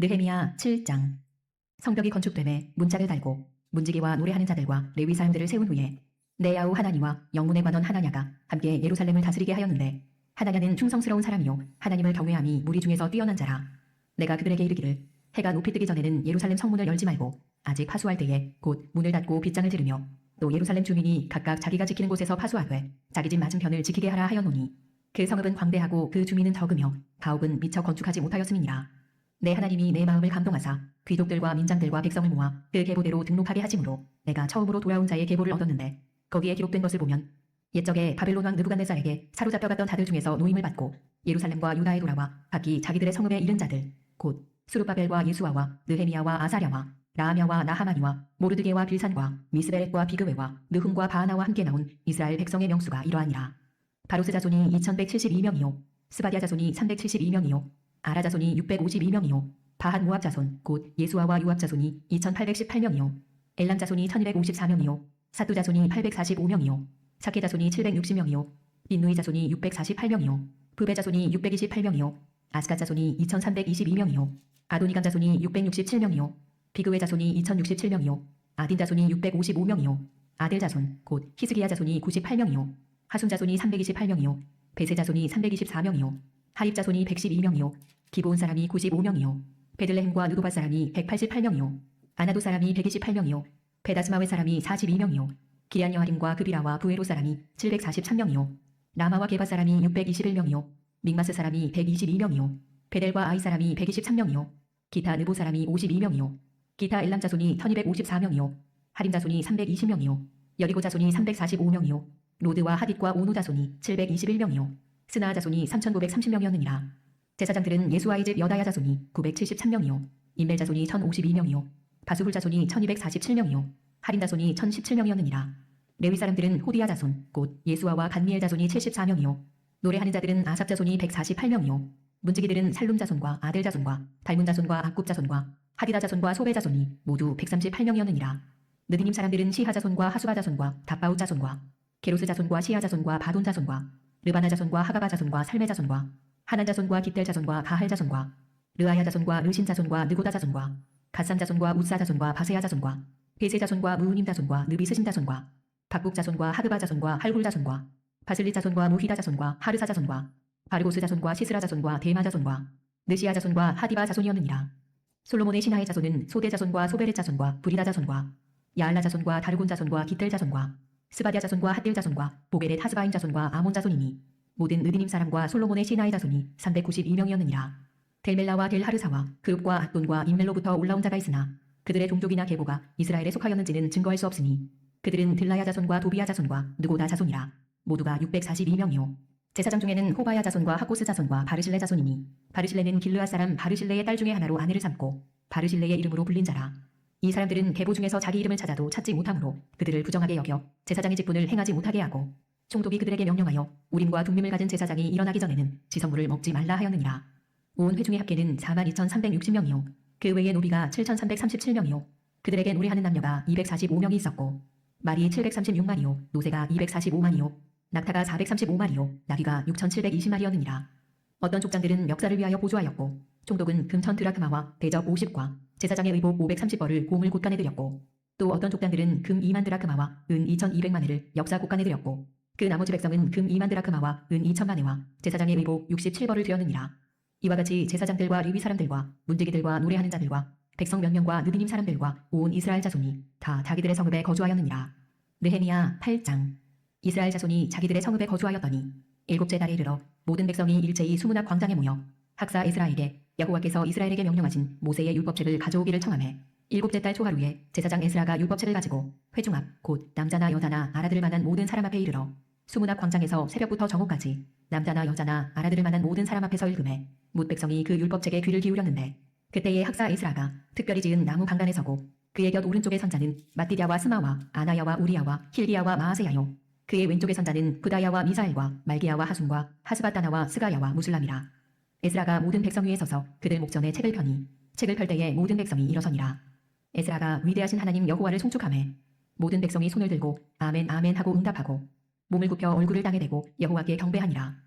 느헤미야 7장. 성벽이 건축됨에 문짝을 달고 문지기와 노래하는 자들과 레위 사람들을 세운 후에 네야후 하나니와 영문에 관원 하나냐가 함께 예루살렘을 다스리게 하였는데, 하나냐는 충성스러운 사람이요 하나님을 경외함이 무리 중에서 뛰어난 자라. 내가 그들에게 이르기를, 해가 높이 뜨기 전에는 예루살렘 성문을 열지 말고 아직 파수할 때에 곧 문을 닫고 빗장을 들으며 또 예루살렘 주민이 각각 자기가 지키는 곳에서 파수하되 자기 집 맞은편을 지키게 하라 하였노니, 그 성읍은 광대하고 그 주민은 적으며 가옥은 미처 건축하지 못하였음이니라. 내 하나님이 내 마음을 감동하사 귀족들과 민장들과 백성을 모아 그 계보대로 등록하게 하심으로 내가 처음으로 돌아온 자의 계보를 얻었는데, 거기에 기록된 것을 보면 옛적에 바벨론 왕 느부갓네살에게 사로잡혀갔던 자들 중에서 노임을 받고 예루살렘과 유다에 돌아와 각기 자기들의 성읍에 이른 자들, 곧 수룹바벨과 예수아와 느헤미야와 아사랴와 라하냐와 나하마니와 모르드게와 빌산과 미스베렛과 비그웨와 느훔과 바하나와 함께 나온 이스라엘 백성의 명수가 이러하니라. 바로스 자손이 2172명이요 스바디아 자손이 372명이요 아라 자손이 652명이요 바한 모압 자손 곧 예수아와 요압 자손이 2818명이요 엘람 자손이 1254명이요 사뚜 자손이 845명이요 사케 자손이 760명이요 빈누이 자손이 648명이요 부베 자손이 628명이요 아스갓 자손이 2322명이요 아도니감 자손이 667명이요 비그웨 자손이 2067명이요 아딘 자손이 655명이요 아델 자손 곧 히스기야 자손이 98명이요 하순 자손이 328명이요 베세 자손이 324명이요 하립 자손이 112명이요 기브온 사람이 95명이요 베들레헴과 느도바 사람이 188명이요 아나도 사람이 128명이요 베다스마웨 사람이 42명이요 기리안 여하림과 그비라와 부에로 사람이 743명이요 라마와 게바 사람이 621명이요 믹마스 사람이 122명이요 베델과 아이 사람이 123명이요 기타 느보 사람이 52명이요 기타 엘람 자손이 1254명이요 하림 자손이 320명이요 여리고 자손이 345명이요 로드와 하딧과 오노 자손이 721명이요 스나아 자손이 3930명이었느니라. 제사장들은 예수아의 집 여다야 자손이 973명이요 임멜 자손이 1052명이요 바수훌 자손이 1247명이요 하림 자손이 1017명이었느니라. 레위 사람들은 호디야 자손 곧 예수아와 간미엘 자손이 74명이요 노래하는 자들은 아삽 자손이 148명이요 문지기들은 살룸 자손과 아델 자손과 달문 자손과 악굽 자손과 하디다 자손과 소베 자손이 모두 138명이었느니라. 느디님 사람들은 시하 자손과 하수바 자손과 답바웃 자손과 게로스 자손과 시하 자손과 바돈 자손과 르바나 자손과 하가바 자손과 살메 자손과 하난 자손과 깃델 자손과 가할 자손과 르아야 자손과 르신 자손과 느고다 자손과 갓산 자손과 우사 자손과 바세야 자손과 베세 자손과 무우님 자손과 느비스신 자손과 박국 자손과 하그바 자손과 할굴 자손과 바슬리 자손과 무히다 자손과 하르사 자손과 바르고스 자손과 시스라 자손과 데마 자손과 느시아 자손과 하디바 자손이었느니라. 솔로몬의 신하의 자손은 소대 자손과 소베렛 자손과 브리다 자손과 야알라 자손과 다르곤 자손과 깃델 자손과 스바디아 자손과 핫딜 자손과 보게렛 하스바임 자손과 아몬 자손이니, 모든 느디님 사람과 솔로몬의 신하의 자손이 392명이었느니라. 델멜라와 델하르사와 그룹과 앗돈과 임멜로부터 올라온 자가 있으나 그들의 종족이나 계보가 이스라엘에 속하였는지는 증거할 수 없으니, 그들은 들라야 자손과 도비야 자손과 느고다 자손이라. 모두가 642명이요 제사장 중에는 호바야 자손과 하코스 자손과 바르실레 자손이니, 바르실레는 길르앗 사람 바르실레의 딸 중에 하나로 아내를 삼고 바르실레의 이름으로 불린 자라. 이 사람들은 계보 중에서 자기 이름을 찾아도 찾지 못하므로 그들을 부정하게 여겨 제사장의 직분을 행하지 못하게 하고, 총독이 그들에게 명령하여 우림과 둠밈을 가진 제사장이 일어나기 전에는 지선물을 먹지 말라 하였느니라. 온 회중의 합계는 42,360명이요 그 외에 노비가 7,337명이요 그들에게 노래하는 남녀가 245명이 있었고, 말이 736마리요 노새가 245마리요 낙타가 435마리요 나귀가 6,720마리였느니라. 어떤 족장들은 역사를 위하여 보조하였고, 총독은 금 1000드라크마와 대접 50과 제사장의 의복 530벌을 고물 곳간에 드렸고, 또 어떤 족장들은 금 2만 드라크마와 은 2200만 회를 역사 곳간에 드렸고, 그 나머지 백성은 금 2만 드라크마와 은 2000만 회와 제사장의 의복 67벌을 드렸느니라. 이와 같이 제사장들과 레위 사람들과 문지기들과 노래하는 자들과 백성 몇 명과 느디님 사람들과 온 이스라엘 자손이 다 자기들의 성읍에 거주하였느니라. 느헤미야 8장. 이스라엘 자손이 자기들의 성읍에 거주하였더니 일곱째 달에 이르러 모든 백성이 일제히 수문학 광장에 모여 학사 에스라에게 여호와께서 이스라엘에게 명령하신 모세의 율법책을 가져오기를 청하매, 일곱째 달 초하루에 제사장 에스라가 율법책을 가지고 회중 앞 곧 남자나 여자나 알아들을 만한 모든 사람 앞에 이르러 수문학 광장에서 새벽부터 정오까지 남자나 여자나 알아들을 만한 모든 사람 앞에서 읽음에 뭇 백성이 그 율법책에 귀를 기울였는데, 그때에 학사 에스라가 특별히 지은 나무 강단에 서고 그의 곁 오른쪽에 선 자는 mat디랴와 스마와 아나야와 우리야와 힐기야와 마아세야요 그의 왼쪽에 선 자는 부다야와 미사엘과 말기야와 하순과 하스바다나와 스가야와 무술람이라. 에스라가 모든 백성 위에 서서 그들 목전에 책을 펴니 책을 펼 때에 모든 백성이 일어서니라. 에스라가 위대하신 하나님 여호와를 송축하매 모든 백성이 손을 들고 아멘 아멘 하고 응답하고 몸을 굽혀 얼굴을 땅에 대고 여호와께 경배하니라.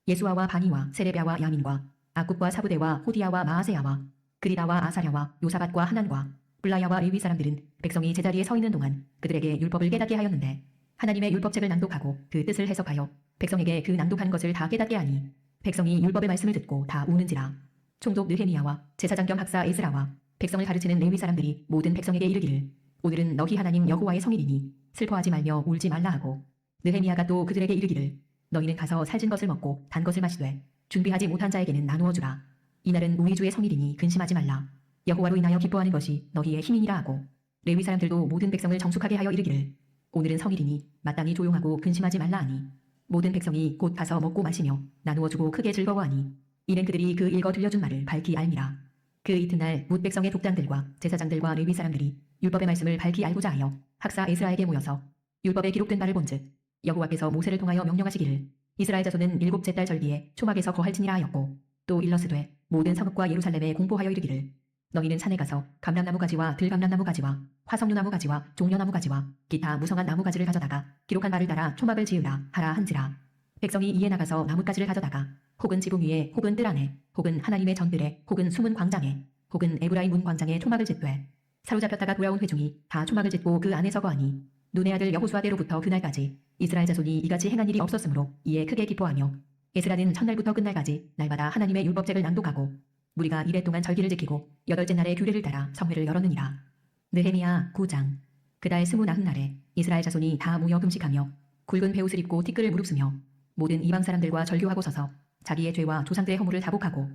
예수아와 바니와 세레비아와 야민과 아굽과 사부대와 호디야와 마아세야와 그리다와 아사랴와 요사밧과 하난과 블라야와 레위 사람들은 백성이 제자리에 서 있는 동안 그들에게 율법을 깨닫게 하였는데 하나님의 율법책을 낭독하고 그 뜻을 해석하여 백성에게 그 낭독한 것을 다 깨닫게 하니 백성이 율법의 말씀을 듣고 다 우는지라. 총독 느헤미야와 제사장 겸 학사 에스라와 백성을 가르치는 레위 사람들이 모든 백성에게 이르기를 오늘은 너희 하나님 여호와의 성일이니 슬퍼하지 말며 울지 말라 하고 느헤미야가 또 그들에게 이르기를 너희는 가서 살진 것을 먹고 단 것을 마시되 준비하지 못한 자에게는 나누어 주라. 이날은 우리 주의 성일이니 근심하지 말라. 여호와로 인하여 기뻐하는 것이 너희의 힘이니라 하고 레위 사람들도 모든 백성을 정숙하게 하여 이르기를 오늘은 성일이니 마땅히 조용하고 근심하지 말라 하니 모든 백성이 곧 가서 먹고 마시며 나누어 주고 크게 즐거워하니 이는 그들이 그 읽어 들려준 말을 밝히 알미라. 그 이튿날 뭇 백성의 독단들과 제사장들과 레위 사람들이 율법의 말씀을 밝히 알고자 하여 학사 에스라에게 모여서 율법에 기록된 바를 본즉 여호와께서 모세를 통하여 명령하시기를 이스라엘 자손은 일곱째 달 절기에 초막에서 거할지니라 하였고 또 일러스되 모든 성읍과 예루살렘에 공포하여 이르기를 너희는 산에 가서 감람나무 가지와 들감람나무 가지와 화석류나무 가지와 종려나무 가지와 기타 무성한 나무 가지를 가져다가 기록한 말을 따라 초막을 지으라 하라 한지라. 백성이 이에 나가서 나뭇가지를 가져다가 혹은 지붕 위에 혹은 뜰 안에 혹은 하나님의 전들에 혹은 숨은 광장에 혹은 에브라임 문 광장에 초막을 짓되 사로잡혔다가 돌아온 회중이 다 초막을 짓고 그 안에 서거하니 눈의 아들 여호수아대로부터 그날까지 이스라엘 자손이 이같이 행한 일이 없었으므로 이에 크게 기뻐하며 에스라는 첫날부터 끝날까지 날마다 하나님의 율법책을 낭독하고 무리가 이래 동안 절기를 지키고 여덟째 날에 규례를 따라 성회를 열었느니라. 느헤미야 9장. 그달 29날에 이스라엘 자손이 다 모여 금식하며 굵은 베옷을 입고 티끌을 무릅쓰며 모든 이방 사람들과 절교하고 서서 자기의 죄와 조상들의 허물을 다복하고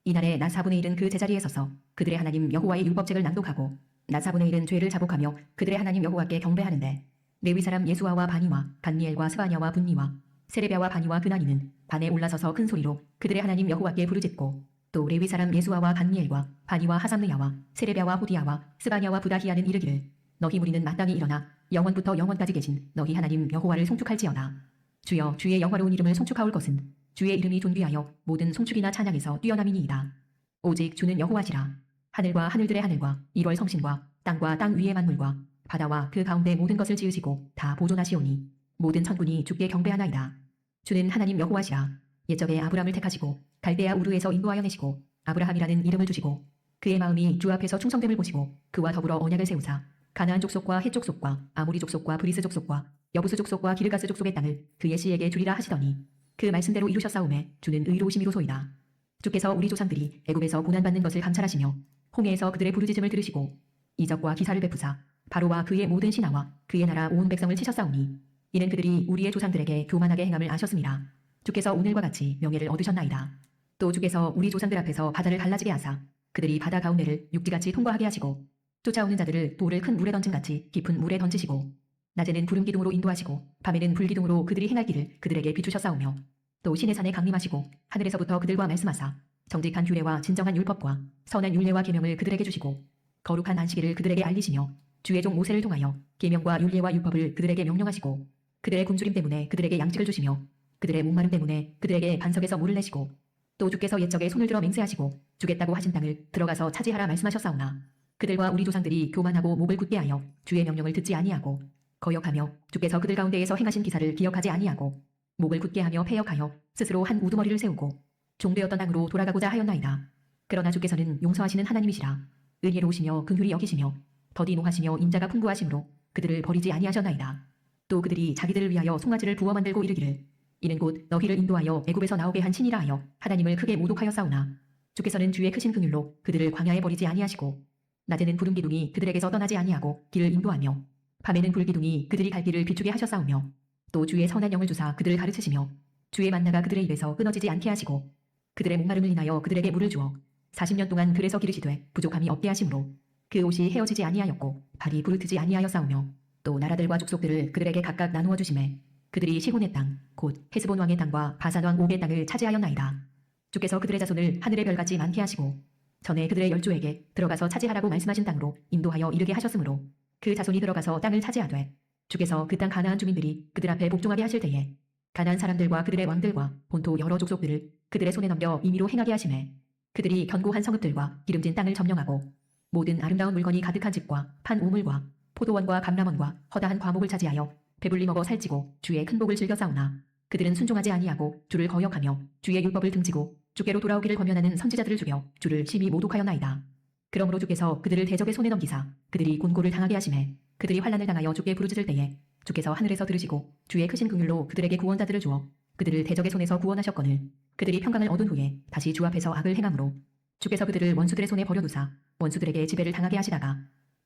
이날에 낮 4분의 1은 그 제자리에 서서 그들의 하나님 여호와의 율법책을 낭독하고 낮 4분의 1은 죄를 자복하며 그들의 하나님 여호와께 경배하는데 레위 사람 예수아와 바니와 간미엘과 스바냐와 분니와 세레비아와 바니와 그나니는 반에 올라서서 큰 소리로 그들의 하나님 여호와께 부르짖고 또 레위 사람 예수아와 간미엘과 바니와 하삼느야와 세레비아와 호디야와 스바냐와 부다히야는 이르기를 너희 무리는 마땅히 일어나 영원부터 영원까지 계신 너희 하나님 여호와를 송축할지어다. 주여 주의 영화로운 이름을 송축하올 것은 주의 이름이 존귀하여 모든 송축이나 찬양에서 뛰어남이니이다. 오직 주는 여호와시라. 하늘과 하늘들의 하늘과 1월 성신과 땅과 땅 위의 만물과 바다와 그 가운데 모든 것을 지으시고 다 보존하시오니 모든 천군이 주께 경배하나이다. 주는 하나님 여호와시라. 옛적에 아브람을 택하시고 갈대아 우르에서 인도하여 내시고 아브라함이라는 이름을 주시고 그의 마음이 주 앞에서 충성됨을 보시고 그와 더불어 언약을 세우사 가나안 족속과 헷 족속과 아모리 족속과 브리스 족속과 여부스 족속과 기르가스 족속의 땅을 그의 씨에게 주리라 하시더니 그 말씀대로 이루셨사오매 주는 의로우심이로소이다. 주께서 우리 조상들이 애굽에서 고난받는 것을 감찰하시며 홍해에서 그들의 부르짖음을 들으시고 이적과 기사를 베푸사 바로와 그의 모든 신하와 그의 나라 온 백성을 치셨사오니 이는 그들이 우리의 조상들에게 교만하게 행함을 아셨음이라. 주께서 오늘과 같이 명예를 얻으셨나이다. 또 주께서 우리 조상들 앞에서 바다를 갈라지게 하사 그들이 바다 가운데를 육지같이 통과하게 하시고 쫓아오는 자들을 돌을 큰 물에 던짐같이 깊은 물에 던지시고 낮에는 구름 기둥으로 인도하시고 밤에는 불 기둥으로 그들이 행할 길을 그들에게 비추셨사오며 또 신의 산에 강림하시고 하늘에서부터 그들과 말씀하사 정직한 규례와 진정한 율법과 선한 율례와 계명을 그들에게 주시고 거룩한 안식일을 그들에게 알리시며 주의 종 모세를 통하여 계명과 율례와 율법을 그들에게 명령하시고 그들의 굶주림 때문에 그들에게 양식을 주시며 그들의 목마름 때문에 그들에게 반석에서 물을 내시고 또 주께서 옛적에 손을 들어 맹세하시고 주겠다고 하신 땅을 들어가서 차지하라 말씀하셨사오나 그들과 우리 조상들이 교만하고 목을 굳게 하여 주의 명령을 듣지 아니하고 거역하며 주께서 그들 가운데에서 행하신 기사를 기억하지 아니하고 목을 굳게 하며 패역하여 스스로 한 우두머리를 세우고 종되었던 땅으로 돌아가고자 하였나이다. 그러나 주께서는 용서하시는 하나님이시라. 은혜로우시며 긍휼히 여기시며 더디 노하시며 인자가 풍부하심으로 그들을 버리지 아니하셨나이다. 또 그들이 자기들을 위하여 송아지를 부어 만들고 이르기를 이는 곧 너희를 인도하여 애굽에서 나오게 한 신이라 하여 하나님을 크게 모독하였사오나 주께서는 주의 크신 긍휼로 그들을 광야에 버리지 아니하시고 낮에는 구름 기둥이 그들에게서 떠나지 아니하고 길을 인도하며 밤에는 불 기둥이 그들이 갈 길을 비추게 하셨사오며 또 주의 선한 영을 주사 그들을 가르치시며 주의 만나가 그들의 입에서 끊어지지 않게 하시고 그들의 목마름을 인하여 그들에게 물을 주어 40년 동안 들에서 기르시되 부족함이 없게 하심으로 그 옷이 헤어지지 아니하였고 발이 부르트지 아니하였사오며 또 나라들과 족속들을 그들에게 각각 나누어 주시매 그들이 시혼의 땅 곧 헤스본 왕의 땅과 바산 왕 옥의 땅을 차지하였나이다. 주께서 그들의 자손을 하늘의 별같이 많게 하시고 전에 그들의 열조에게 들어가서 차지하라고 말씀하신 땅으로 인도하여 이르게 하셨으므로 그 자손이 들어가서 땅을 차지하되 주께서 그 땅 가나안 주민들이 그들 앞에 복종하게 하실 때에 가나안 사람들과 그들의 왕들과 본토 여러 족속들을 그들의 손에 넘겨 임의로 행하게 하시매 그들이 견고한 성읍들과 기름진 땅을 점령하고 모든 아름다운 물건이 가득한 집과 판 우물과 포도원과 감람원과 허다한 과목을 차지하여 배불리 먹어 살찌고 주의 큰 복을 즐겨 싸우나 그들은 순종하지 아니하고 주를 거역하며 주의 율법을 등지고 주께로 돌아오기를 권면하는 선지자들을 죽여 주를 심히 모독하였나이다. 그러므로 주께서 그들을 대적의 손에 넘기사 그들이 곤고를 당하게 하시매 그들이 환난을 당하여 주께 부르짖을 때에 주께서 하늘에서 들으시고 주의 크신 긍휼로 그들에게 구원자들을 주어 그들을 대적의 손에서 구원하셨거늘 그들이 평강을 얻은 후에 다시 주 앞에서 악을 행함으로 주께서 그들을 원수들의 손에 버려두사 원수들에게 지배를 당하게 하시다가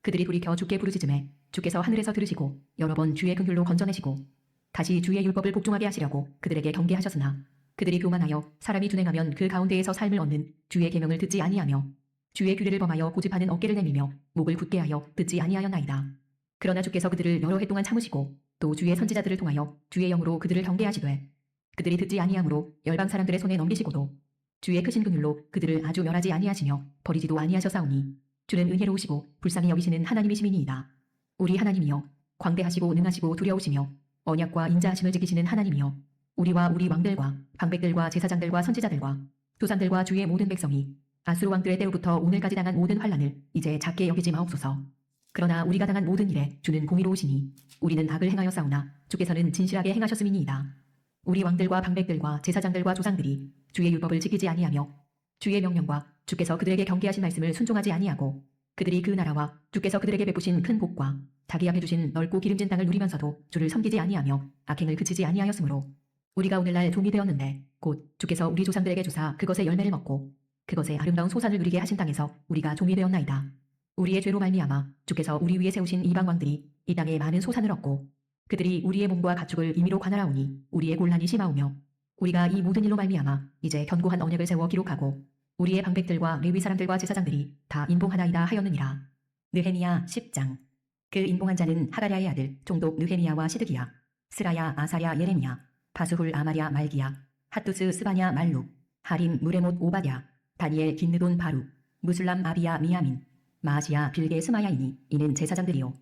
그들이 돌이켜 주께 부르짖음에 주께서 하늘에서 들으시고 여러 번 주의 긍휼로 건져내시고 다시 주의 율법을 복종하게 하시려고 그들에게 경계하셨으나 그들이 교만하여 사람이 둔행하면 그 가운데에서 삶을 얻는 주의 계명을 듣지 아니하며 주의 규례를 범하여 고집하는 어깨를 내밀며 목을 굳게 하여 듣지 아니하였나이다. 그러나 주께서 그들을 여러 해 동안 참으시고 또 주의 선지자들을 통하여 주의 영으로 그들을 경계하시되 그들이 듣지 아니함으로 열방 사람들의 손에 넘기시고도 주의 크신 긍휼로 그들을 아주 멸하지 아니하시며 버리지도 아니하셨사오니 주는 은혜로우시고 불쌍히 여기시는 하나님이시미니이다. 우리 하나님이여 광대하시고 능하시고 두려우시며 언약과 인자하심을 지키시는 하나님이여 우리와 우리 왕들과 방백들과 제사장들과 선지자들과 조상들과 주의 모든 백성이 아수르 왕들의 때로부터 오늘까지 당한 모든 환난을 이제 작게 여기지 마옵소서. 그러나 우리가 당한 모든 일에 주는 공의로우시니 우리는 악을 행하였사오나 주께서는 진실하게 행하셨음이니이다. 우리 왕들과 방백들과 제사장들과 조상들이 주의 율법을 지키지 아니하며 주의 명령과 주께서 그들에게 경계하신 말씀을 순종하지 아니하고 그들이 그 나라와 주께서 그들에게 베푸신 큰 복과 자기 앞에 주신 넓고 기름진 땅을 누리면서도 주를 섬기지 아니하며 악행을 그치지 아니하였으므로 우리가 오늘날 종이 되었는데 곧 주께서 우리 조상들에게 주사 그것의 열매를 먹고 그것의 아름다운 소산을 누리게 하신 땅에서 우리가 종이 되었나이다. 우리의 죄로 말미암아 주께서 우리 위에 세우신 이방 왕들이 이 땅에 많은 소산을 얻고 그들이 우리의 몸과 가축을 임의로 관할하오니 우리의 곤란이 심하오며 우리가 이 모든 일로 말미암아 이제 견고한 언약을 세워 기록하고 우리의 방백들과 레위 사람들과 제사장들이 다 인봉하나이다 하였느니라. 느헤미야 10장. 그 인봉한 자는 하가랴의 아들 총독 느헤미야와 시드기야 스라야 아사랴 예레미야 바수훌 아마랴 말기야 핫두스 스바냐 말룩 하림 무레못 오바댜 다니엘 긴느돈 바룩 무술람 아비야 미야민 마아시야 빌게 스마야이니 이는 제사장들이요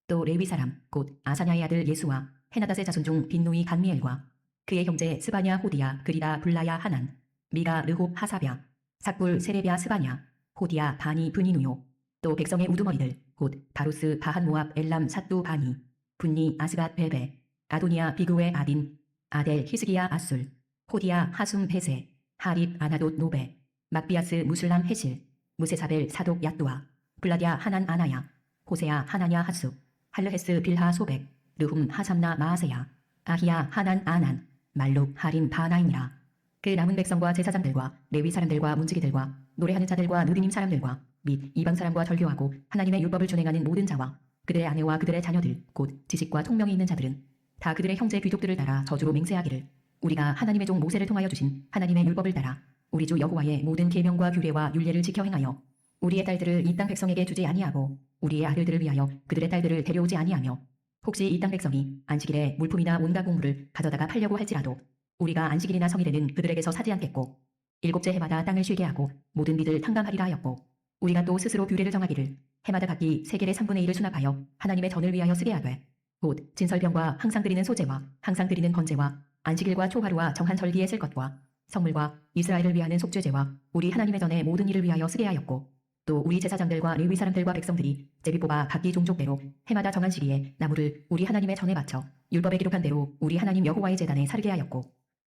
또 레위 사람 곧 아사냐의 아들 예수와 헤나닷의 자손 중 빈누이 간미엘과 그의 형제 스바냐 호디야 그리다 블라야 하난 미가 르홉 하사랴 삭불 세레랴 스바냐 호디야 바니 브니누요 또 백성의 우두머리들 곧 바루스 바한 모압 엘람 삿두 바니 분니 아스갓 베베 아도니아 비그웨 아딘 아델 히스기야 아술 호디야 하숨 베세 하립 아나돗 노베 막비아스 무술람 헤실 무세사벨 사독 야뚜아 블라디아 하난 아나야 호세야 하나냐 하수 할르헤스 빌하 소백 르훔 하삼나 마아세야 아히야 하난 아난 말룩 하림 바나이니라. 그 남은 백성과 제사장들과 레위 사람들과 문지기들과 노래하는 자들과 느디님 사람들과 및 이방 사람과 절교하고 하나님의 율법을 준행하는 모든 자와 그들의 아내와 그들의 자녀들 곧 지식과 총명이 있는 자들은 다 그들의 형제 귀족들을 따라 저주로 맹세하기를 우리가 하나님의 종 모세를 통하여 주신 하나님의 율법을 따라 우리 주 여호와의 모든 계명과 규례와 율례를 지켜 행하여 우리의 딸들을 이 땅 백성에게 주지 아니하고 우리의 아들들을 위하여 그들의 딸들을 데려오지 아니하며 혹시 이 땅 백성이 안식일에 물품이나 온갖 곡물을 가져다가 팔려고 할지라도 우리가 안식일이나 성일에는 그들에게서 사지 않겠고 일곱째 해마다 땅을 쉬게 하고 모든 비를 탕감하리라 하였고 우리가 또 스스로 규례를 정하기를 해마다 각기 세겔의 3분의 1을 수납하여 하나님의 전을 위하여 쓰게 하되 곧 진설병과 항상 드리는 소제와 항상 드리는 번제와 안식일과 초하루와 정한 절기에 쓸 것과 성물과 이스라엘을 위하는 속죄제와 우리 하나님의 전의 모든 일을 위하여 쓰게 하였고 또 우리 제사장들과 레위 사람들과 백성들이 제비 뽑아 각기 종족대로 해마다 정한 시기에 나무를 우리 하나님의 전에 바쳐 율법에 기록한 대로 우리 하나님 여호와의 제단에 사르게 하였고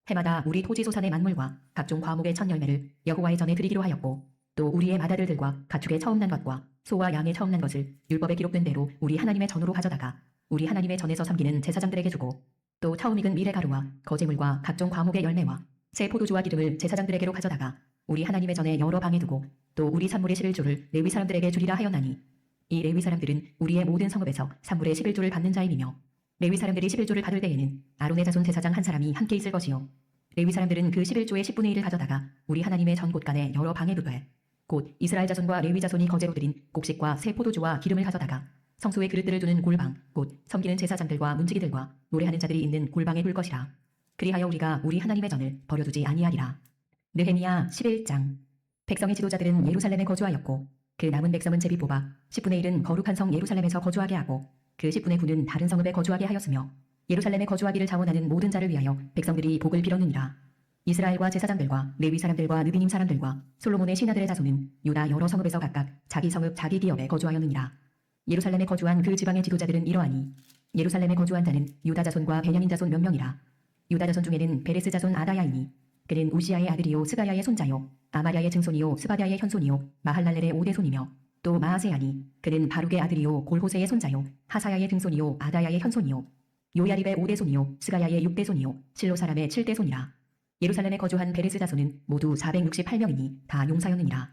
해마다 우리 토지 소산의 만물과 각종 과목의 첫 열매를 여호와의 전에 드리기로 하였고 또 우리의 맏아들들과 가축의 처음 난 것과 소와 양의 처음 난 것을 율법에 기록된 대로 우리 하나님의 전으로 가져다가 우리 하나님의 전에서 섬기는 제사장들에게 주고 또 처음 익은 밀의 가루와 거제물과 각종 과목의 열매와 새 포도주와 기름을 제사장들에게로 가져다가 우리 하나님의 전에 여러 방에 두고 또 우리 산물의 11조를 레위 사람들에게 주리라 하였나니 이 레위 사람들은 우리의 모든 성읍에서 산물의 11조를 받는 자임이며 레위 사람들이 11조를 받을 때에는 아론의 자손 제사장 한 사람이 함께 있을 것이요 레위 사람들은 그 11조의 10분의 1을 가져다가 우리 하나님의 전 곳간에 여러 방에 두되 곧 이스라엘 자손과 레위 자손이 거제로 드린 곡식과 새 포도주와 기름을 가져다가 성소의 그릇들을 두는 골방 곧 섬기는 제사장들과 문지기들과 노래하는 자들이 있는 골방에 둘 것이라. 그리하여 우리가 우리 하나님의 전을 버려두지 아니하리라. 느헤미야 11장. 백성의 지도자들은 예루살렘에 거주하였고 그 남은 백성은 제비 뽑아 10분의 1은 거룩한 성 예루살렘에서 거주하게 하고 그 10분의 9는 다른 성읍에 거주하게 하였으며 예루살렘에 거주하기를 자원하는 모든 자를 위하여 백성들이 복을 빌었느니라. 이스라엘과 제사장들과 레위 사람들과 느비님 사람들과 솔로몬의 신하들의 자손은 유다 여러 성읍에서 각각 자기 성읍 자기 기업에 거주하였느니라. 예루살렘에 거주한 그 지방의 지도자들은 이러하니 예루살렘에 거주한 자는 유다 자손과 베냐민 자손 몇 명이라. 유다 자손 중에는 베레스 자손 아다야이니 그는 우시아의 아들이요 스가야의 손자요 아마랴의 증손이요 스바랴의 현손이요 마할랄렐의 오대손이며 또 마아세야니 그는 바룩의 아들이요 골호세의 손자요 하사야의 등손이요 아다야의 현손이요 요야립의 오대손이요 스가야의 육대손이요 실로 사람의 칠대손이라. 예루살렘에 거주한 베레스 자손은 모두 468명이니 다 용사였느니라.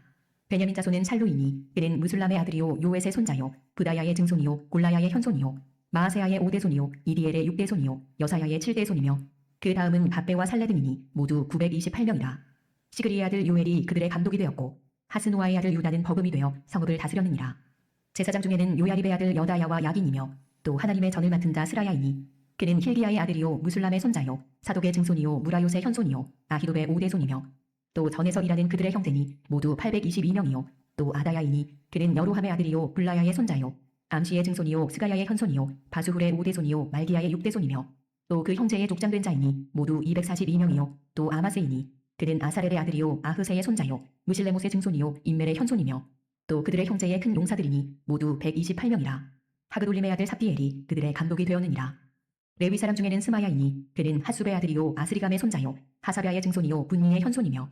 베냐민 자손은 살루이니 그는 무술람의 아들이요 요엣의 손자요 부다야의 증손이요 골라야의 현손이요 마아세야의 오대손이요 이디엘의 육대손이요 여사야의 칠대손이며 그 다음은 바베와 살레 등이니 모두 928명이라. 시그리의 아들 요엘이 그들의 감독이 되었고 하스노아의 아들 유다는 버금이 되어 성읍을 다스렸느니라. 제사장 중에는 요야립의 아들 여다야와 야긴이며 또 하나님의 전을 맡은 자 스라야이니 그는 힐기야의 아들이요 무술람의 손자요 사독의 증손이요 무라요의 현손이요 아히도의 오대손이며 또 전에서 일하는 그들의 형제니 모두 822명이요 또 아다야이니 그는 여로함의 아들이요 블라야의 손자요 암시의 증손이요 스가야의 현손이요 바수훌의 오대손이요 말기야의 육대손이며 또 그 형제의 족장된 자이니 모두 242명이요 또 아마세이니 그는 아사렐의 아들이요 아흐세의 손자요 무실레못의 증손이요 인멜의 현손이며 또 그들의 형제의 큰 용사들이니 모두 128명이라. 하그돌림의 아들 삽디엘이 그들의 감독이 되었느니라. 레위 사람 중에는 스마야이니 그는 핫숲의 아들이요 아스리감의 손자요 하사랴의 증손이요 분미의 현손이며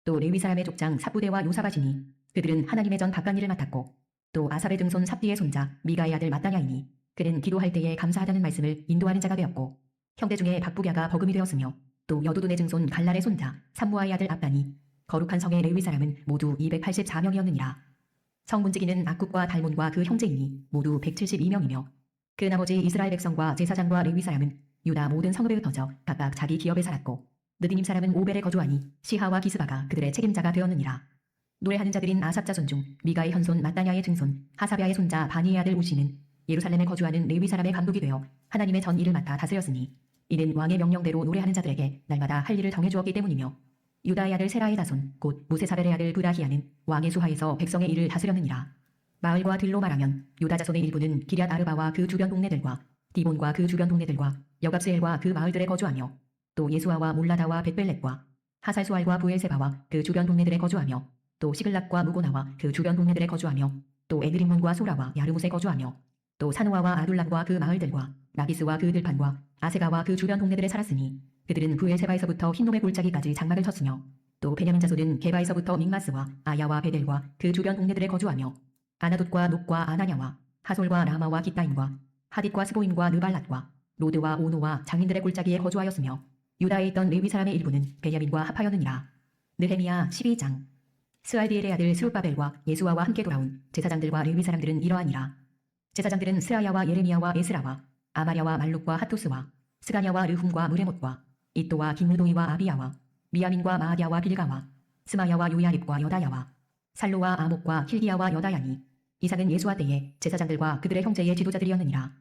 또 레위 사람의 족장 삽부대와 요사바시니 그들은 하나님의 전 바깥 일을 맡았고 또 아삽의 등손 삽디의 손자 미가의 아들 마따냐이니 그는 기도할 때에 감사하다는 말씀을 인도하는 자가 되었고 형제 중에 박부랴가 버금이 되었으며 또 여두둔의 증손 갈랄의 손자 삼무아의 아들 압단이 거룩한 성의 레위 사람은 모두 284명이었느니라. 성 문지기는 악국과 달몬과 그 형제이니 모두 172명이며 그 나머지 이스라엘 백성과 제사장과 레위 사람은 유다 모든 성읍에 흩어져 각각 자기 기업에 살았고 느디님 사람은 오벨에 거주하니 시하와 기스바가 그들의 책임자가 되었느니라. 노래하는 자들인 아삽 자손 중 미가의 현손 마따냐의 증손 하사랴의 손자 바니의 아들 우시는 예루살렘에 거주하는 레위 사람의 감독이 되어 하나님의 전 일을 맡아 다스렸으니 이는 왕의 명령대로 노래하는 자들에게 날마다 할 일을 정해주었기 때문이며 유다의 아들 세라의 자손 곧 무세사벨의 아들 브라히아는 왕의 수하에서 백성의 일을 다스렸느니라. 마을과 들로 말하면 유다 자손의 일부는 기럇 아르바와 그 주변 동네들과 디본과 그 주변 동네들과 여갑스엘과 그 마을들에 거주하며 또 예수아와 몰라다와 벳벨렛과 하살수알과 부엘세바와 그 주변 동네들에 거주하며 또 시글락과 무고나와 그 주변 동네들에 거주하며 또 에드림문과 소라와 야르못에 거주하며 또 사노아와 아둘람과 그 마을들과 라기스와 그 들판과 아세가와 그 주변 동네들에 살았으니 그들은 부엘세바에서부터 흰놈의 골짜기까지 장막을 쳤으며 또 베냐민 자손은 게바에서부터 믹마스와 아야와 베델과 그 주변 동네들에 거주하며 아나돗과 녹과 아나냐와 하솔과 라마와 기타임과 하딧과 스보임과 느발랏과 로드와 오노와 장인들의 골짜기에 거주하였으며 유다에 있던 레위 사람의 일부는 베냐민과 합하였느니라. 느헤미야 12장. 스알디엘의 아들 스룹바벨과 예수아와 함께 돌아온 제사장들과 레위 사람들은 이러하니라. 제사장들은 스라야와 예레미야와 에스라와 아마랴와 말룩과 하투스와 스가냐와 르훔과 무레못과 이또와 긴느도이와 아비야와 미야민과 마아디아와 빌가와 스마야와 요야립과 여다야와 살로와 아목과 힐기야와 여다야니 이삭은 예수아 때에 제사장들과 그들의 형제의 지도자들이었느니라.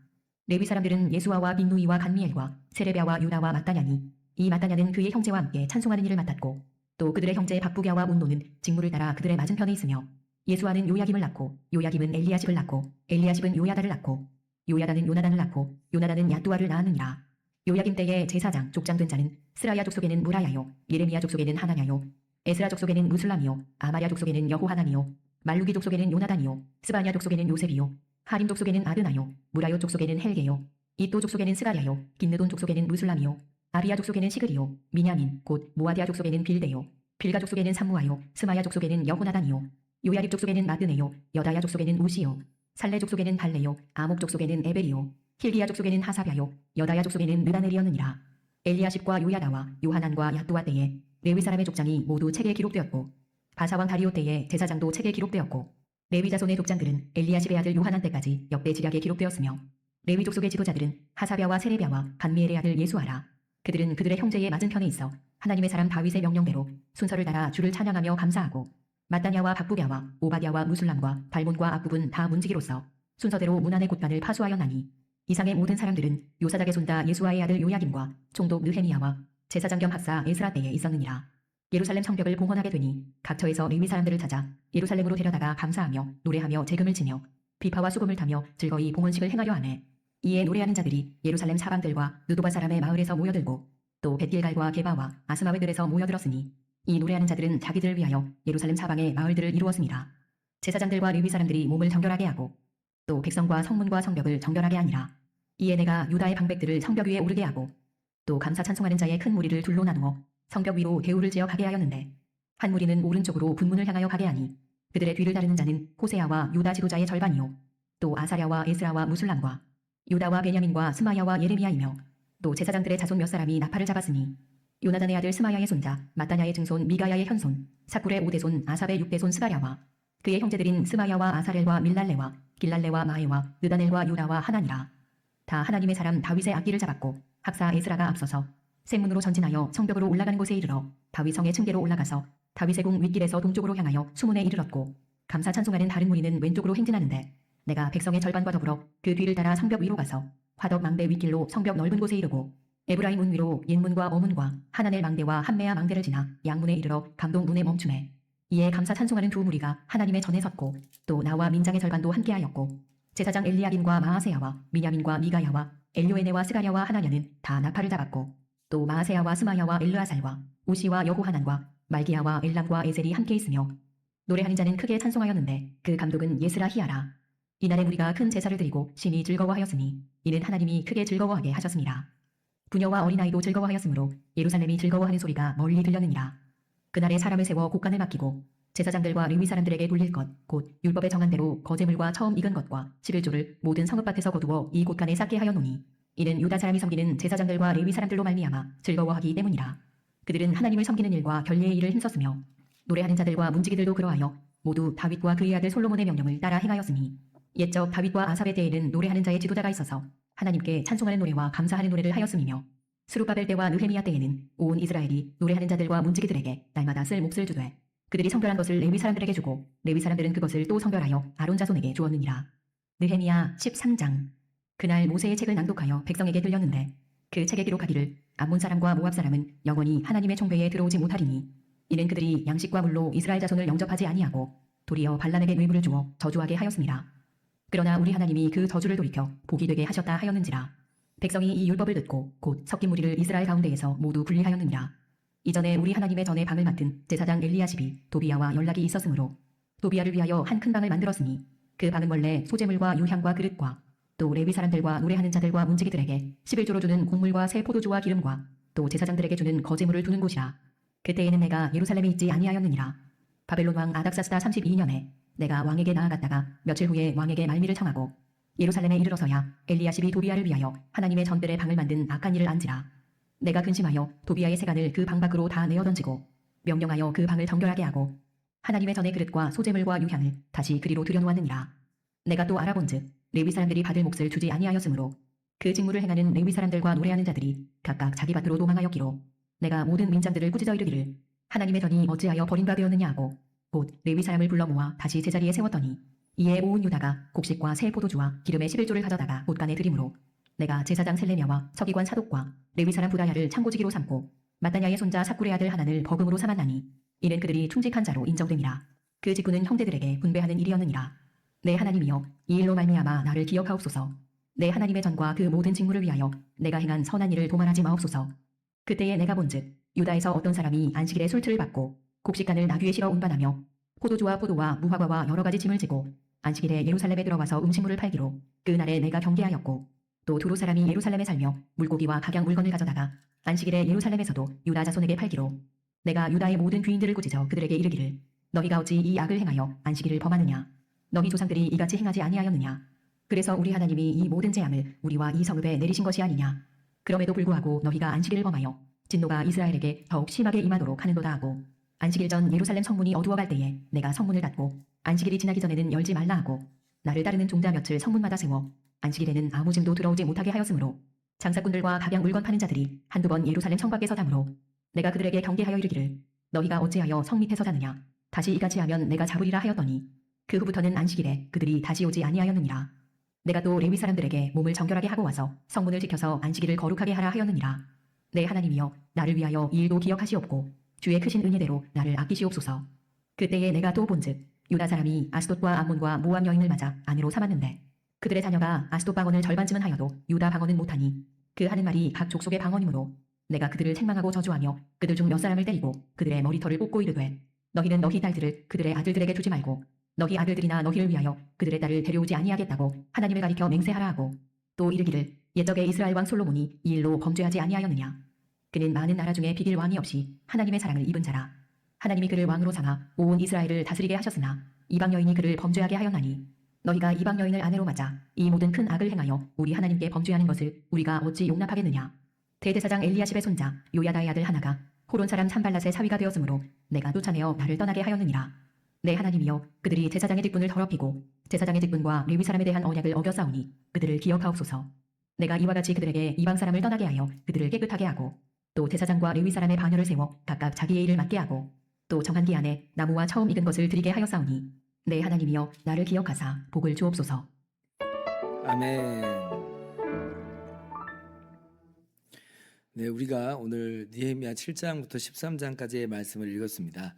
레위 사람들은 예수아와 빈누이와 간미엘과 세레비아와 유다와 마따냐니 이 마따냐는 그의 형제와 함께 찬송하는 일을 맡았고 또 그들의 형제 박부갸와 운노는 직무를 따라 그들의 맞은편에 있으며 예수아는 요야김을 낳고 요야김은 엘리야십을 낳고 엘리야십은 요야다를 낳고 요야다는 요나단을 낳고 요나단은 야뚜아를 낳았느니라. 요야김 때에 제사장 족장된 자는 스라야 족속에는 무라야요 예레미야 족속에는 하나냐요 에스라 족속에는 무술람이요 아마랴 족속에는 여호하나니요 말루기 족속에는 요나단이요 스바냐 족속에는 요셉이요 하림 족속에는 아드나요 무라요 족속에는 헬게요 이또 족속에는 스가랴요 긴느돈 족속에는 무술람이요 아비야 족속에는 시그리요 미냐민 곧 모아디아 족속에는 빌데요 빌가 족속에는 삼무아요 스마야 족속에는 여호나단이요 요야립 족속에는 마드네요 여다야 족속에는 우시요 살레 족속에는 발레요 아목 족속에는 에벨이요 힐기야 족속에는 하사랴요 여다야 족속에는 느다넬이었느니라. 엘리야십과 요야다와 요하난과 야뚜아 때에 레위 사람의 족장이 모두 책에 기록되었고 바사왕 다리오 때에 제사장도 책에 기록되었고 레위 자손의 족장들은 엘리야십의 아들 요하난 때까지 역대 지략에 기록되었으며 레위 족속의 지도자들은 하사랴와 세레비아와 간미엘의 아들 예수아라. 그들은 그들의 형제의 맞은편에 있어 하나님의 사람 다윗의 명령대로 순서를 따라 주를 찬양하며 감사하고 마따냐와 박부갸와 오바댜와 무술람과 발몬과 앞부분 다 문지기로서 순서대로 문안의 곳간을 파수하였나니 이상의 모든 사람들은 요사닥의 손자 예수아의 아들 요야김과 총독 느헤미야와 제사장 겸 학사 에스라 때에 있었느니라. 예루살렘 성벽을 봉헌하게 되니 각처에서 레위 사람들을 찾아 예루살렘으로 데려다가 감사하며 노래하며 재금을 치며 비파와 수금을 타며 즐거이 봉헌식을 행하려 하매 이에 노래하는 자들이 예루살렘 사방들과 느도바 사람의 마을에서 모여들고 또 벳길갈과 게바와 아스마웨들에서 모여들었으니 이 노래하는 자들은 자기들을 위하여 예루살렘 사방의 마을들을 이루었습니다. 제사장들과 레위 사람들이 몸을 정결하게 하고 또 백성과 성문과 성벽을 정결하게 하니라. 이에 내가 유다의 방백들을 성벽 위에 오르게 하고 또 감사 찬송하는 자의 큰 무리를 둘로 나누어 성벽 위로 대우를 지어 가게 하였는데 한 무리는 오른쪽으로 분문을 향하여 가게 하니 그들의 뒤를 따르는 자는 호세아와 유다 지도자의 절반이요 또 아사랴와 에스라와 무술람과 유다와 베냐민과 스마야와 예레미야이며 또 제사장들의 자손 몇 사람이 나팔을 잡았으니 요나단의 아들 스마야의 손자 마따냐의 증손 미가야의 현손 사쿨의 5대손 아삽의 6대손 스가랴와 그의 형제들인 스마야와 아사렐과 밀랄레와 길랄레와 마에와 느다넬과 유다와 하나니라. 다 하나님의 사람 다윗의 악기를 잡았고 학사 에스라가 앞서서 샘문으로 전진하여 성벽으로 올라가는 곳에 이르러 다윗 성의 층계로 올라가서 다윗의 궁 윗길에서 동쪽으로 향하여 수문에 이르렀고 감사 찬송하는 다른 무리는 왼쪽으로 행진하는데 내가 백성의 절반과 더불어 그 뒤를 따라 성벽 위로 가서 화덕 망대 윗길로 성벽 넓은 곳에 이르고 에브라임 문 위로 옛문과 어문과 하나넬 망대와 한메아 망대를 지나 양문에 이르러 감동 문에 멈추매 이에 감사 찬송하는 두 무리가 하나님의 전에 섰고 또 나와 민장의 절반도 함께하였고 제사장 엘리야김과 마아세야와 미냐민과 미가야와 엘요에네와 스가랴와 하나냐는 다 나팔을 잡았고 또 마아세야와 스마야와 엘르아살과 우시와 여호하난과 말기야와 엘람과 에셀이 함께 있으며 노래하는 자는 크게 찬송하였는데 그 감독은 예스라히야라. 이날에 우리가 큰 제사를 드리고 심히 즐거워하였으니 이는 하나님이 크게 즐거워하게 하셨습니다. 부녀와 어린아이도 즐거워하였으므로 예루살렘이 즐거워하는 소리가 멀리 들렸느니라. 그날에 사람을 세워 곡간을 맡기고 제사장들과 레위 사람들에게 돌릴 것 곧 율법에 정한 대로 거제물과 처음 익은 것과 11조를 모든 성읍밭에서 거두어 이 곡간에 쌓게 하였노니 이는 유다 사람이 섬기는 제사장들과 레위 사람들로 말미암아 즐거워하기 때문이라. 그들은 하나님을 섬기는 일과 결례의 일을 힘썼으며 노래하는 자들과 문지기들도 그러하여 모두 다윗과 그의 아들 솔로몬의 명령을 따라 행하였으니 옛적 다윗과 아삽의 때에는 노래하는 자의 지도자가 있어서 하나님께 찬송하는 노래와 감사하는 노래를 하였음이며 스룹바벨 때와 느헤미야 때에는 온 이스라엘이 노래하는 자들과 문지기들에게 날마다 쓸 몫을 주되 그들이 성별한 것을 레위 사람들에게 주고 레위 사람들은 그것을 또 성별하여 아론 자손에게 주었느니라. 느헤미야 13장. 그날 모세의 책을 낭독하여 백성에게 들렸는데 그 책에 기록하기를 암몬 사람과 모압 사람은 영원히 하나님의 총회에 들어오지 못하리니 이는 그들이 양식과 물로 이스라엘 자손을 영접하지 아니하고 도리어 발람에게 뇌물을 주어 저주하게 하였습니다. 그러나 우리 하나님이 그 저주를 돌이켜 복이 되게 하셨다 하였는지라. 백성이 이 율법을 듣고 곧 섞인 무리를 이스라엘 가운데에서 모두 분리하였느니라. 이전에 우리 하나님의 전에 방을 맡은 제사장 엘리야십이 도비야와 연락이 있었으므로 도비야를 위하여 한 큰 방을 만들었으니 그 방은 원래 소재물과 유향과 그릇과 또 레위 사람들과 노래하는 자들과 문지기들에게 11조로 주는 곡물과 새 포도주와 기름과 또 제사장들에게 주는 거제물을 두는 곳이라. 그때에는 내가 예루살렘에 있지 아니하였느니라. 바벨론 왕 아닥사스다 32년에 내가 왕에게 나아갔다가 며칠 후에 왕에게 말미를 청하고 예루살렘에 이르러서야 엘리야십이 도비야를 위하여 하나님의 전들의 방을 만든 악한 일을 안지라. 내가 근심하여 도비야의 세간을 그 방 밖으로 다 내어 던지고 명령하여 그 방을 정결하게 하고 하나님의 전의 그릇과 소재물과 유향을 다시 그리로 들여놓았느니라. 내가 또 알아본즉 레위 사람들이 받을 몫을 주지 아니하였으므로 그 직무를 행하는 레위 사람들과 노래하는 자들이 각각 자기 밭으로 도망하였기로 내가 모든 민장들을 꾸짖어 이르기를 하나님의 전이 어찌하여 버린 바 되었느냐 하고 곧 레위 사람을 불러 모아 다시 제자리에 세웠더니 이에 온 유다가 곡식과 새 포도주와 기름의 11조를 가져다가 곳간에 드림으로 내가 제사장 셀레냐와 서기관 사독과 레위 사람 부다야를 창고지기로 삼고 마따냐의 손자 사쿨의 아들 하난을 버금으로 삼았나니 이는 그들이 충직한 자로 인정됨이라. 그 직분은 형제들에게 분배하는 일이었느니라. 내 하나님이여 이 일로 말미암아 나를 기억하옵소서. 내 하나님의 전과 그 모든 직무를 위하여 내가 행한 선한 일을 도말하지 마옵소서. 그때에 내가 본즉 유다에서 어떤 사람이 안식일에 술틀을 받고 곡식간을 나귀에 실어 운반하며 포도주와 포도와 무화과와 여러 가지 짐을 지고 안식일에 예루살렘에 들어와서 음식물을 팔기로 그 날에 내가 경계하였고 또 두로 사람이 예루살렘에 살며 물고기와 각양 물건을 가져다가 안식일에 예루살렘에서도 유다 자손에게 팔기로 내가 유다의 모든 귀인들을 꾸짖어 그들에게 이르기를 너희가 어찌 이 악을 행하여 안식일을 범하느냐. 너희 조상들이 이같이 행하지 아니하였느냐. 그래서 우리 하나님이 이 모든 재앙을 우리와 이 성읍에 내리신 것이 아니냐. 그럼에도 불구하고 너희가 안식일을 범하여 진노가 이스라엘에게 더욱 심하게 임하도록 하는도다 하고 안식일 전 예루살렘 성문이 어두워갈 때에 내가 성문을 닫고 안식일이 지나기 전에는 열지 말라 하고 나를 따르는 종자 몇을 성문마다 세워 안식일에는 아무 짐도 들어오지 못하게 하였으므로 장사꾼들과 각양 물건 파는 자들이 한두 번 예루살렘 성 밖에 서다므로 내가 그들에게 경계하여 이르기를 너희가 어찌하여 성 밑에 서자느냐. 다시 이같이 하면 내가 잡으리라 하였더니 그 후부터는 안식일에 그들이 다시 오지 아니하였느니라. 내가 또 레위 사람들에게 몸을 정결하게 하고 와서 성문을 지켜서 안식일을 거룩하게 하라 하였느니라. 내 하나님이여 나를 위하여 이 일도 기억하시옵고 주의 크신 은혜대로 나를 아끼시옵소서. 그때에 내가 또 본즉 유다 사람이 아스돗과 암몬과 모압 여인을 맞아 아내로 삼았는데 그들의 자녀가 아스돗 방언을 절반쯤은 하여도 유다 방언은 못하니 그 하는 말이 각 족속의 방언이므로 내가 그들을 책망하고 저주하며 그들 중 몇 사람을 때리고 그들의 머리털을 뽑고 이르되 너희는 너희 딸들을 그들의 아들들에게 주지 말고 너희 아들들이나 너희를 위하여 그들의 딸을 데려오지 아니하겠다고 하나님을 가리켜 맹세하라 하고 또 이르기를 옛적에 이스라엘 왕 솔로몬이 이 일로 범죄하지 아니하였느냐. 그는 많은 나라 중에 비길 왕이 없이 하나님의 사랑을 입은 자라. 하나님이 그를 왕으로 삼아 온 이스라엘을 다스리게 하셨으나 이방 여인이 그를 범죄하게 하였나니 너희가 이방 여인을 아내로 맞아 이 모든 큰 악을 행하여 우리 하나님께 범죄하는 것을 우리가 어찌 용납하겠느냐. 대제사장 엘리야십의 손자 요야다의 아들 하나가 호론 사람 산발랏의 사위가 되었으므로 내가 쫓아내어 나를 떠나게 하였느니라. 내 하나님이여 그들이 제사장의 직분을 더럽히고 제사장의 직분과 레위 사람에 대한 언약을 어겨 싸우니 그들을 기억하옵소서. 내가 이와 같이 그들에게 이방 사람을 떠나게 하여 그들을 깨끗하게 하고 또 제사장과 레위 사람의 반열을 세워 각각 자기의 일을 맡게 하고 또 정한 기한에 나무와 처음 익은 것을 드리게 하여 싸우니 내 하나님이여 나를 기억하사 복을 주옵소서. 아멘. 네, 우리가 오늘 느헤미야 7장부터 13장까지의 말씀을 읽었습니다.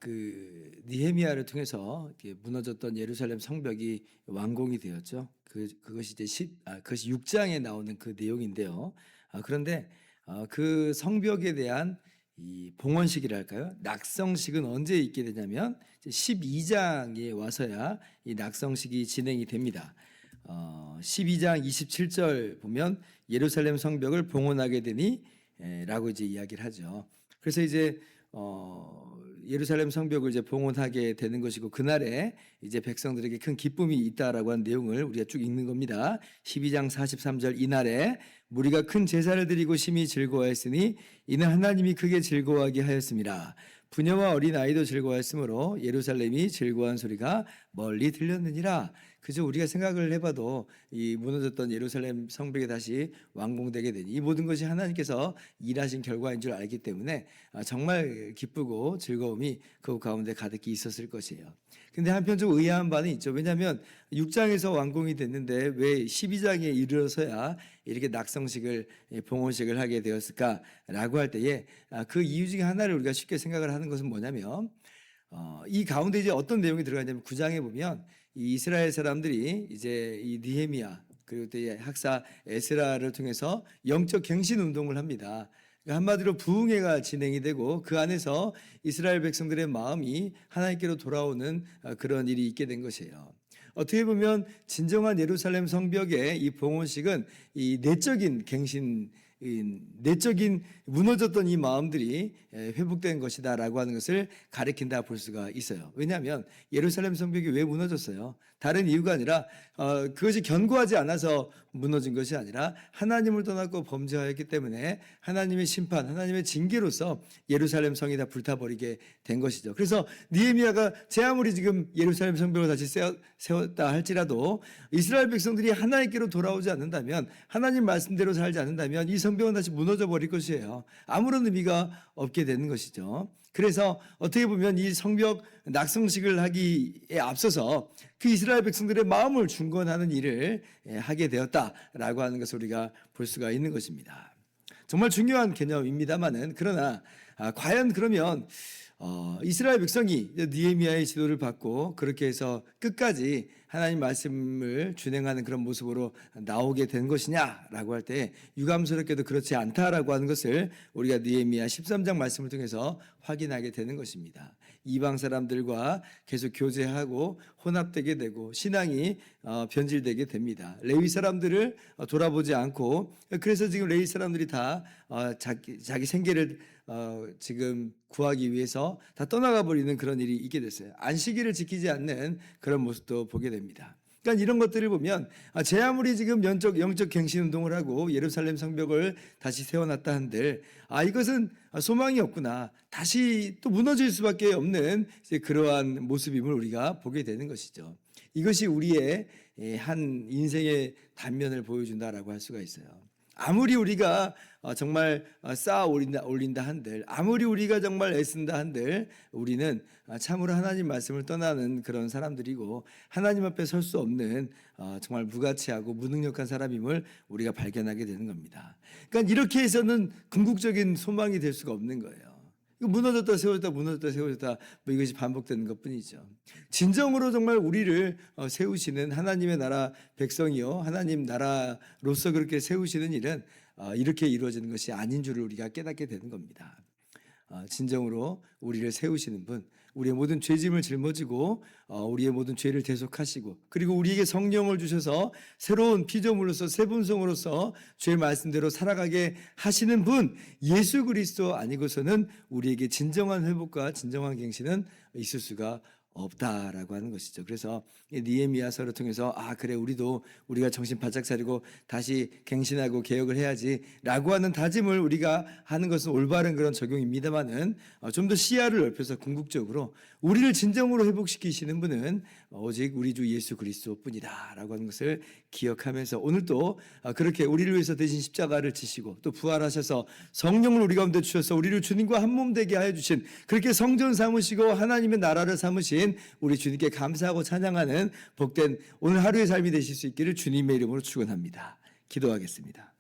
그 느헤미야를 통해서 무너졌던 예루살렘 성벽이 완공이 되었죠. 그것이 이제 그것이 6장에 나오는 그 내용인데요. 그런데 그 성벽에 대한 이 봉헌식이랄까요? 낙성식은 언제 있게 되냐면 12장에 와서야 이 낙성식이 진행이 됩니다. 12장 27절 보면 예루살렘 성벽을 봉헌하게 되니 라고 이제 이야기를 하죠. 그래서 이제 예루살렘 성벽을 이제 봉헌하게 되는 것이고 그날에 이제 백성들에게 큰 기쁨이 있다라고 하는 내용을 우리가 쭉 읽는 겁니다. 12장 43절 이날에 무리가 큰 제사를 드리고 심히 즐거워했으니 이는 하나님이 크게 즐거워하게 하였습니다. 부녀와 어린 아이도 즐거워했으므로 예루살렘이 즐거워한 소리가 멀리 들렸느니라. 그저 우리가 생각을 해봐도 이 무너졌던 예루살렘 성벽이 다시 완공되게 되니 이 모든 것이 하나님께서 일하신 결과인 줄 알기 때문에 정말 기쁘고 즐거움이 그 가운데 가득히 있었을 것이에요. 근데 한편 좀 의아한 바는 있죠. 왜냐하면 6장에서 완공이 됐는데 왜 12장에 이르러서야 이렇게 낙성식을 봉헌식을 하게 되었을까라고 할 때에 그 이유 중에 하나를 우리가 쉽게 생각을 하는 것은 뭐냐면 이 가운데 이제 어떤 내용이 들어가냐면 9장에 보면 이 이스라엘 사람들이 이제 이 느헤미야 그리고 또 학사 에스라를 통해서 영적 갱신 운동을 합니다. 한마디로 부흥회가 진행이 되고 그 안에서 이스라엘 백성들의 마음이 하나님께로 돌아오는 그런 일이 있게 된 것이에요. 어떻게 보면 진정한 예루살렘 성벽의 이 봉헌식은 이 내적인 갱신, 내적인 무너졌던 이 마음들이 회복된 것이다라고 하는 것을 가리킨다 볼 수가 있어요. 왜냐하면 예루살렘 성벽이 왜 무너졌어요? 다른 이유가 아니라 그것이 견고하지 않아서 무너진 것이 아니라 하나님을 떠났고 범죄하였기 때문에 하나님의 심판, 하나님의 징계로서 예루살렘 성이 다 불타버리게 된 것이죠. 그래서 느헤미야가 제 아무리 지금 예루살렘 성벽을 다시 세웠다 할지라도 이스라엘 백성들이 하나님께로 돌아오지 않는다면 하나님 말씀대로 살지 않는다면 이 성벽은 다시 무너져 버릴 것이에요. 아무런 의미가 없게 되는 것이죠. 그래서 어떻게 보면 이 성벽 낙성식을 하기에 앞서서 그 이스라엘 백성들의 마음을 중건하는 일을 하게 되었다라고 하는 것을 우리가 볼 수가 있는 것입니다. 정말 중요한 개념입니다만은 그러나 과연 그러면 이스라엘 백성이 느헤미야의 지도를 받고 그렇게 해서 끝까지 하나님 말씀을 준행하는 그런 모습으로 나오게 된 것이냐라고 할 때 유감스럽게도 그렇지 않다라고 하는 것을 우리가 느헤미야 13장 말씀을 통해서 확인하게 되는 것입니다. 이방 사람들과 계속 교제하고 혼합되게 되고 신앙이 변질되게 됩니다. 레위 사람들을 돌아보지 않고 그래서 지금 레위 사람들이 다 자기 생계를 지금 구하기 위해서 다 떠나가 버리는 그런 일이 있게 됐어요. 안식일을 지키지 않는 그런 모습도 보게 됩니다. 그러니까 이런 것들을 보면 제 아무리 지금 영적 갱신 운동을 하고 예루살렘 성벽을 다시 세워놨다 한들 이것은 소망이 없구나. 다시 또 무너질 수밖에 없는 이제 그러한 모습임을 우리가 보게 되는 것이죠. 이것이 우리의 한 인생의 단면을 보여준다라고 할 수가 있어요. 아무리 우리가 정말 쌓아 올린다 한들 아무리 우리가 정말 애쓴다 한들 우리는 참으로 하나님 말씀을 떠나는 그런 사람들이고 하나님 앞에 설 수 없는 정말 무가치하고 무능력한 사람임을 우리가 발견하게 되는 겁니다. 그러니까 이렇게 해서는 궁극적인 소망이 될 수가 없는 거예요. 이거 무너졌다 세워졌다 무너졌다 세워졌다 뭐 이것이 반복되는 것뿐이죠. 진정으로 정말 우리를 세우시는 하나님의 나라 백성이요 하나님 나라로서 그렇게 세우시는 일은 이렇게 이루어지는 것이 아닌 줄을 우리가 깨닫게 되는 겁니다. 진정으로 우리를 세우시는 분, 우리의 모든 죄짐을 짊어지고 우리의 모든 죄를 대속하시고 그리고 우리에게 성령을 주셔서 새로운 피조물로서 새 분성으로서 주의 말씀대로 살아가게 하시는 분 예수 그리스도 아니고서는 우리에게 진정한 회복과 진정한 갱신은 있을 수가 없다라고 하는 것이죠. 그래서 느헤미야서를 통해서 그래 우리가 정신 바짝 차리고 다시 갱신하고 개혁을 해야지라고 하는 다짐을 우리가 하는 것은 올바른 그런 적용입니다만은 좀 더 시야를 넓혀서 궁극적으로 우리를 진정으로 회복시키시는 분은 오직 우리 주 예수 그리스도뿐이다라고 하는 것을 기억하면서 오늘도 그렇게 우리를 위해서 대신 십자가를 지시고 또 부활하셔서 성령을 우리 가운데 주셔서 우리를 주님과 한 몸 되게 하여 주신 그렇게 성전 삼으시고 하나님의 나라를 삼으신 우리 주님께 감사하고 찬양하는 복된 오늘 하루의 삶이 되실 수 있기를 주님의 이름으로 축원합니다. 기도하겠습니다.